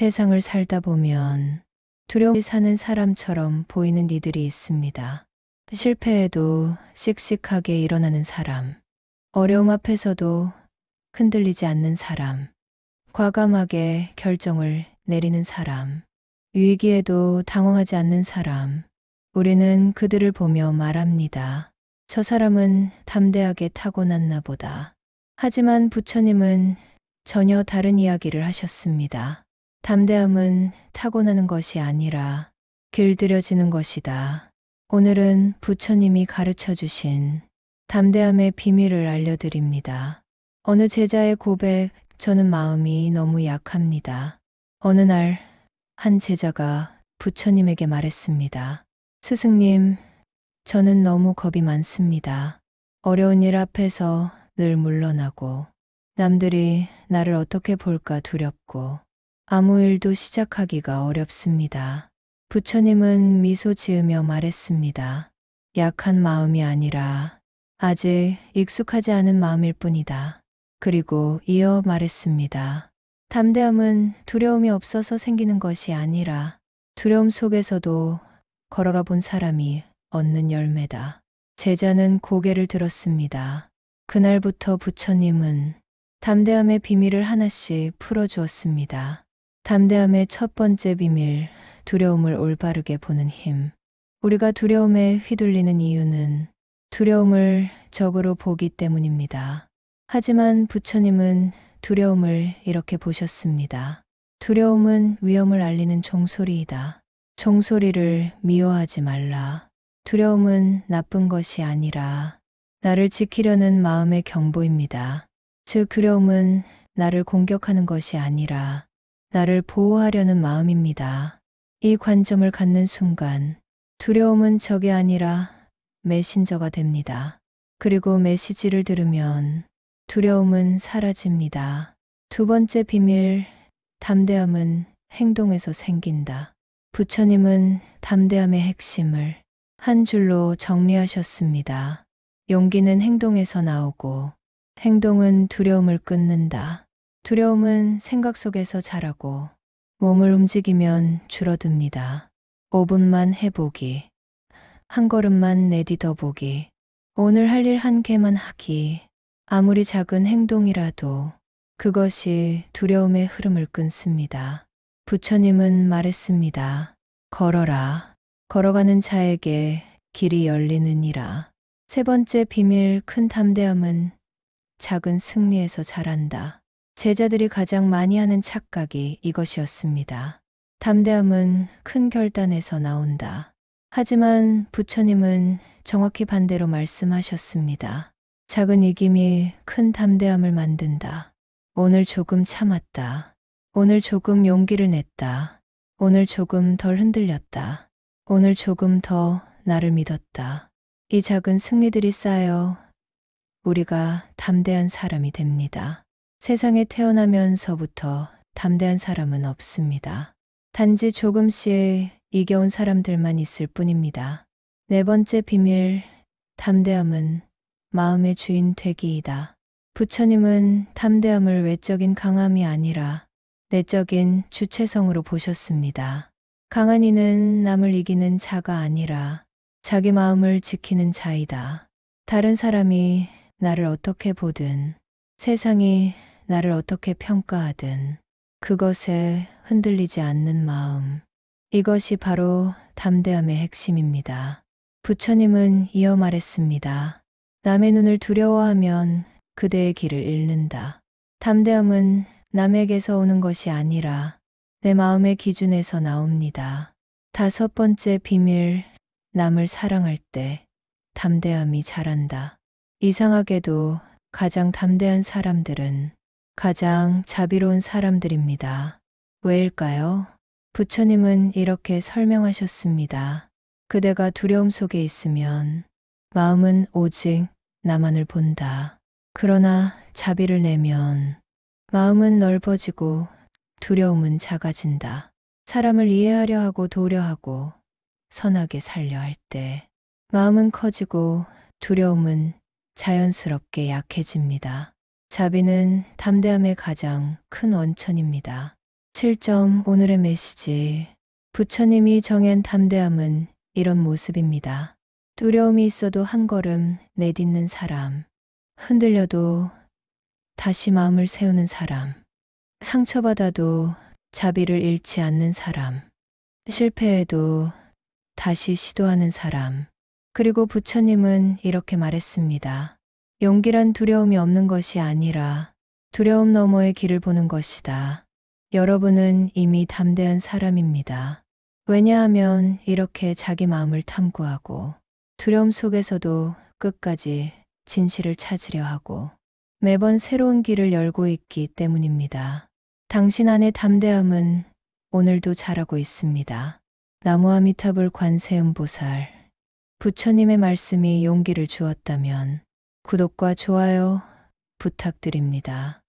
세상을 살다 보면 두려움이 사는 사람처럼 보이는 이들이 있습니다. 실패해도 씩씩하게 일어나는 사람, 어려움 앞에서도 흔들리지 않는 사람, 과감하게 결정을 내리는 사람, 위기에도 당황하지 않는 사람. 우리는 그들을 보며 말합니다. 저 사람은 담대하게 타고났나 보다. 하지만 부처님은 전혀 다른 이야기를 하셨습니다. 담대함은 타고나는 것이 아니라 길들여지는 것이다. 오늘은 부처님이 가르쳐 주신 담대함의 비밀을 알려드립니다. 어느 제자의 고백, 저는 마음이 너무 약합니다. 어느 날 한 제자가 부처님에게 말했습니다. 스승님, 저는 너무 겁이 많습니다. 어려운 일 앞에서 늘 물러나고 남들이 나를 어떻게 볼까 두렵고 아무 일도 시작하기가 어렵습니다. 부처님은 미소 지으며 말했습니다. 약한 마음이 아니라 아직 익숙하지 않은 마음일 뿐이다. 그리고 이어 말했습니다. 담대함은 두려움이 없어서 생기는 것이 아니라 두려움 속에서도 걸어가 본 사람이 얻는 열매다. 제자는 고개를 들었습니다. 그날부터 부처님은 담대함의 비밀을 하나씩 풀어주었습니다. 담대함의 첫 번째 비밀, 두려움을 올바르게 보는 힘. 우리가 두려움에 휘둘리는 이유는 두려움을 적으로 보기 때문입니다. 하지만 부처님은 두려움을 이렇게 보셨습니다. 두려움은 위험을 알리는 종소리이다. 종소리를 미워하지 말라. 두려움은 나쁜 것이 아니라 나를 지키려는 마음의 경보입니다. 즉, 두려움은 나를 공격하는 것이 아니라 나를 보호하려는 마음입니다. 이 관점을 갖는 순간 두려움은 적이 아니라 메신저가 됩니다. 그리고 메시지를 들으면 두려움은 사라집니다. 두 번째 비밀, 담대함은 행동에서 생긴다. 부처님은 담대함의 핵심을 한 줄로 정리하셨습니다. 용기는 행동에서 나오고 행동은 두려움을 끊는다. 두려움은 생각 속에서 자라고 몸을 움직이면 줄어듭니다. 5분만 해보기, 한 걸음만 내디뎌 보기, 오늘 할 일 한 개만 하기. 아무리 작은 행동이라도 그것이 두려움의 흐름을 끊습니다. 부처님은 말했습니다. 걸어라. 걸어가는 자에게 길이 열리느니라. 세 번째 비밀, 큰 담대함은 작은 승리에서 자란다. 제자들이 가장 많이 하는 착각이 이것이었습니다. 담대함은 큰 결단에서 나온다. 하지만 부처님은 정확히 반대로 말씀하셨습니다. 작은 이김이 큰 담대함을 만든다. 오늘 조금 참았다. 오늘 조금 용기를 냈다. 오늘 조금 덜 흔들렸다. 오늘 조금 더 나를 믿었다. 이 작은 승리들이 쌓여 우리가 담대한 사람이 됩니다. 세상에 태어나면서부터 담대한 사람은 없습니다. 단지 조금씩 이겨온 사람들만 있을 뿐입니다. 네 번째 비밀, 담대함은 마음의 주인 되기이다. 부처님은 담대함을 외적인 강함이 아니라 내적인 주체성으로 보셨습니다. 강한 이는 남을 이기는 자가 아니라 자기 마음을 지키는 자이다. 다른 사람이 나를 어떻게 보든, 세상이 나를 어떻게 평가하든 그것에 흔들리지 않는 마음. 이것이 바로 담대함의 핵심입니다. 부처님은 이어 말했습니다. 남의 눈을 두려워하면 그대의 길을 잃는다. 담대함은 남에게서 오는 것이 아니라 내 마음의 기준에서 나옵니다. 다섯 번째 비밀, 남을 사랑할 때 담대함이 자란다. 이상하게도 가장 담대한 사람들은 가장 자비로운 사람들입니다. 왜일까요? 부처님은 이렇게 설명하셨습니다. 그대가 두려움 속에 있으면 마음은 오직 나만을 본다. 그러나 자비를 내면 마음은 넓어지고 두려움은 작아진다. 사람을 이해하려 하고 도우려 하고 선하게 살려 할 때 마음은 커지고 두려움은 자연스럽게 약해집니다. 자비는 담대함의 가장 큰 원천입니다. 7점 오늘의 메시지. 부처님이 정한 담대함은 이런 모습입니다. 두려움이 있어도 한 걸음 내딛는 사람. 흔들려도 다시 마음을 세우는 사람. 상처받아도 자비를 잃지 않는 사람. 실패해도 다시 시도하는 사람. 그리고 부처님은 이렇게 말했습니다. 용기란 두려움이 없는 것이 아니라 두려움 너머의 길을 보는 것이다. 여러분은 이미 담대한 사람입니다. 왜냐하면 이렇게 자기 마음을 탐구하고 두려움 속에서도 끝까지 진실을 찾으려 하고 매번 새로운 길을 열고 있기 때문입니다. 당신 안의 담대함은 오늘도 자라고 있습니다. 나무아미타불 관세음보살. 부처님의 말씀이 용기를 주었다면 구독과 좋아요 부탁드립니다.